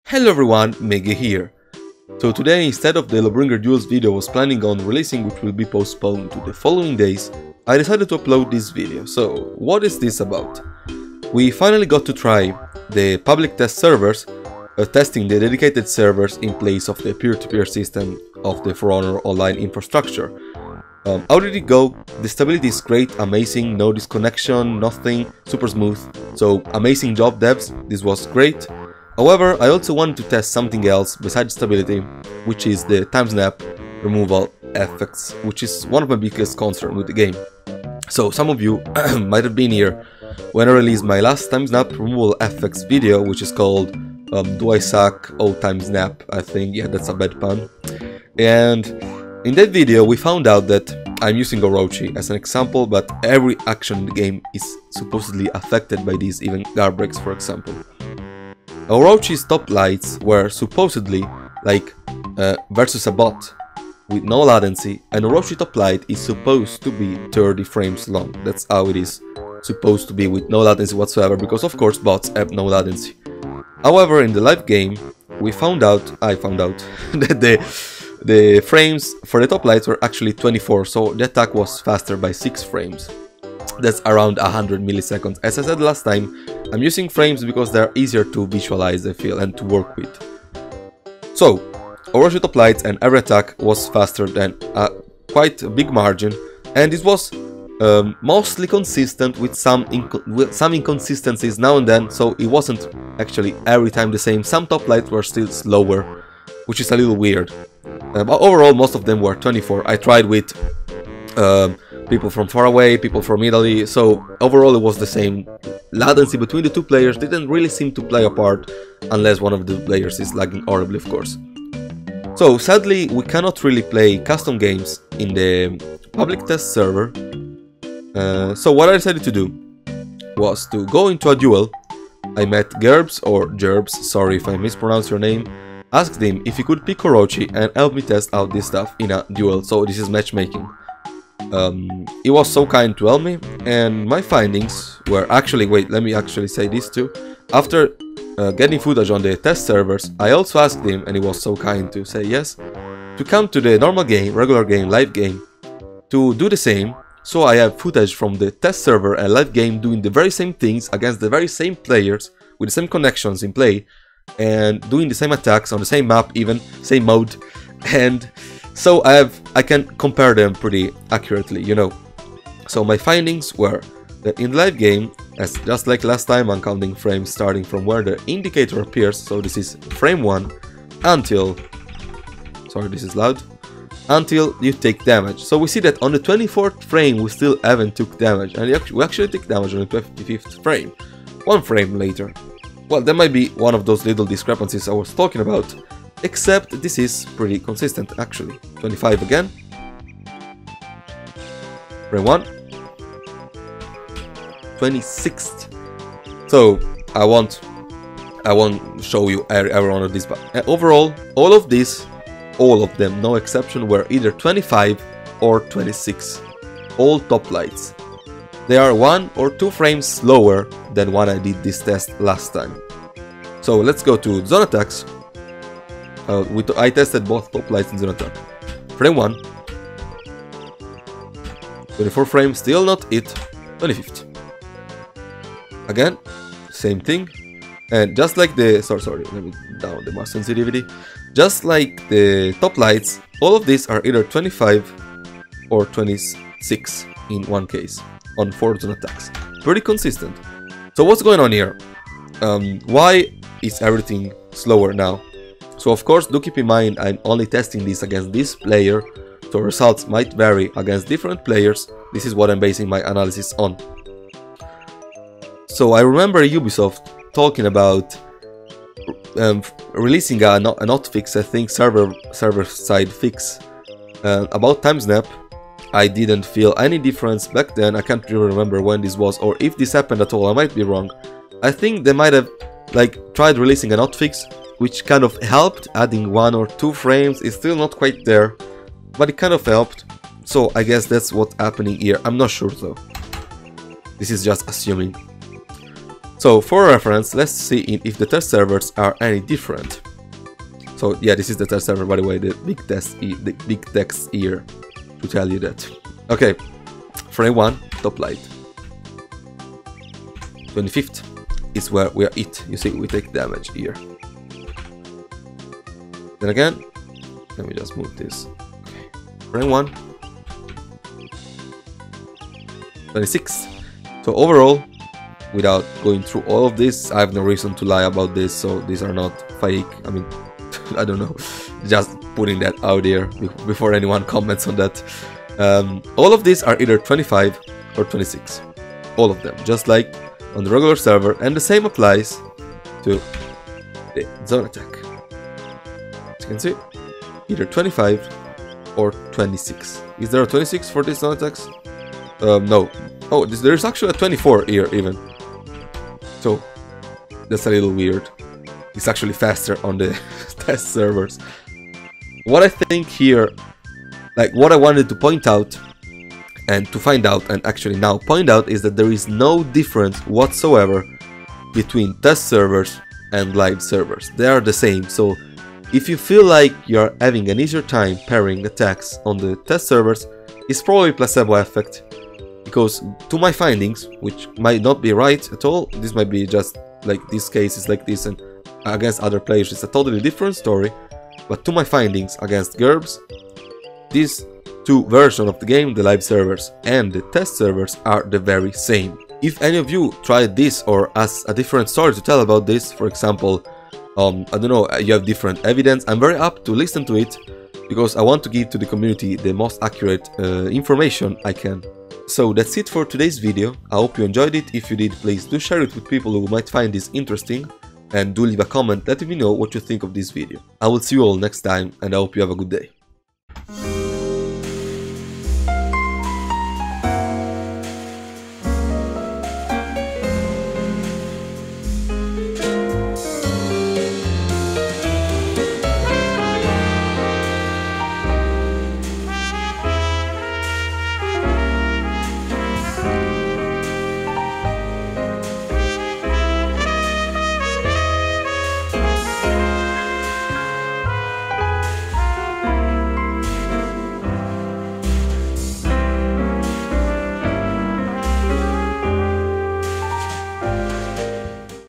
Hello everyone, Mege here. So today, instead of the Lobringer Duels video I was planning on releasing, which will be postponed to the following days, I decided to upload this video. So what is this about? We finally got to try the public test servers, testing the dedicated servers in place of the peer-to-peer system of the For Honor online infrastructure. How did it go? The stability is great, amazing, no disconnection, nothing, super smooth. So amazing job devs, this was great. However, I also wanted to test something else besides stability, which is the time snap removal effects, which is one of my biggest concerns with the game. So some of you might have been here when I released my last time snap removal effects video, which is called Do I Suck? Oh, time snap, I think, yeah, that's a bad pun. And in that video we found out that I'm using Orochi as an example, but every action in the game is supposedly affected by these, even guard breaks for example. Orochi's top lights were supposedly like versus a bot with no latency, and Orochi top light is supposed to be 30 frames long. That's how it is supposed to be, with no latency whatsoever, because of course bots have no latency. However, in the live game I found out that the frames for the top lights were actually 24, so the attack was faster by 6 frames. That's around 100 milliseconds. As I said last time, I'm using frames because they're easier to visualize, I feel, and to work with. So, Orochi top lights and every attack was faster than quite a big margin, and this was mostly consistent with some inconsistencies now and then, so it wasn't actually every time the same. Some top lights were still slower, which is a little weird. But overall, most of them were 24. I tried with people from far away, people from Italy, so overall it was the same. Latency between the two players didn't really seem to play a part, unless one of the players is lagging horribly, of course. So sadly we cannot really play custom games in the public test server, so what I decided to do was to go into a duel. I met Gerbs, or Gerbs, sorry if I mispronounce your name, asked him if he could pick Orochi and help me test out this stuff in a duel, so this is matchmaking. He was so kind to help me, and my findings were actually, wait, let me actually say this too. After getting footage on the test servers, I also asked him, and he was so kind to say yes, to come to the normal game, regular game, live game, to do the same. So I have footage from the test server and live game doing the very same things against the very same players, with the same connections in play, and doing the same attacks on the same map, even same mode, and so I can compare them pretty accurately, you know. So my findings were that in the live game, as just like last time, I'm counting frames starting from where the indicator appears, so this is frame 1, until, sorry this is loud, until you take damage. So we see that on the 24th frame we still haven't took damage, and we actually take damage on the 25th frame, 1 frame later. Well, that might be one of those little discrepancies I was talking about, except this is pretty consistent actually. 25 again, frame 1, 26th. So I won't show you every one of these, but overall all of these, all of them, no exception, were either 25 or 26, all top lights. They are 1 or 2 frames slower than when I did this test last time. So let's go to zone attacks. I tested both top lights and zone attack. Frame 1, 24 frames, still not it, 25th. Again, same thing, and just like the, sorry, let me down the mouse sensitivity. Just like the top lights, all of these are either 25 or 26 in one case, on 4 zone attacks. Pretty consistent. So what's going on here? Why is everything slower now? So of course, do keep in mind I'm only testing this against this player, so results might vary against different players. This is what I'm basing my analysis on. So I remember Ubisoft talking about releasing a hotfix, I think server side fix, about time snap. I didn't feel any difference back then. I can't really remember when this was, or if this happened at all. I might be wrong. I think they might have like tried releasing a hotfix, which kind of helped, adding 1 or 2 frames. It's still not quite there, but it kind of helped. So I guess that's what's happening here. I'm not sure though. This is just assuming. So for reference, let's see if the test servers are any different. So yeah, this is the test server, by the way, the big text here to tell you that. Okay, frame 1, top light. 25th is where we are hit. You see, we take damage here. Then again, let me just move this. Okay. Frame 1. 26. So overall, without going through all of this, I have no reason to lie about this, so these are not fake. I mean, I don't know, just putting that out there before anyone comments on that. All of these are either 25 or 26. All of them, just like on the regular server, and the same applies to the zone attack. As you can see, either 25 or 26. Is there a 26 for these zone attacks? No. Oh, there's actually a 24 here even. So that's a little weird. It's actually faster on the test servers. What I think here, like what I wanted to point out and to find out and actually now point out, is that there is no difference whatsoever between test servers and live servers. They are the same. So if you feel like you're having an easier time pairing attacks on the test servers, it's probably placebo effect. Because to my findings, which might not be right at all, this might be just like this case is like this, and against other players it's a totally different story, but to my findings against GURBS, these two versions of the game, the live servers and the test servers, are the very same. If any of you tried this or has a different story to tell about this, for example, I don't know, you have different evidence, I'm very up to listen to it, because I want to give to the community the most accurate information I can. So that's it for today's video. I hope you enjoyed it. If you did, please do share it with people who might find this interesting, and do leave a comment letting me know what you think of this video. I will see you all next time, and I hope you have a good day.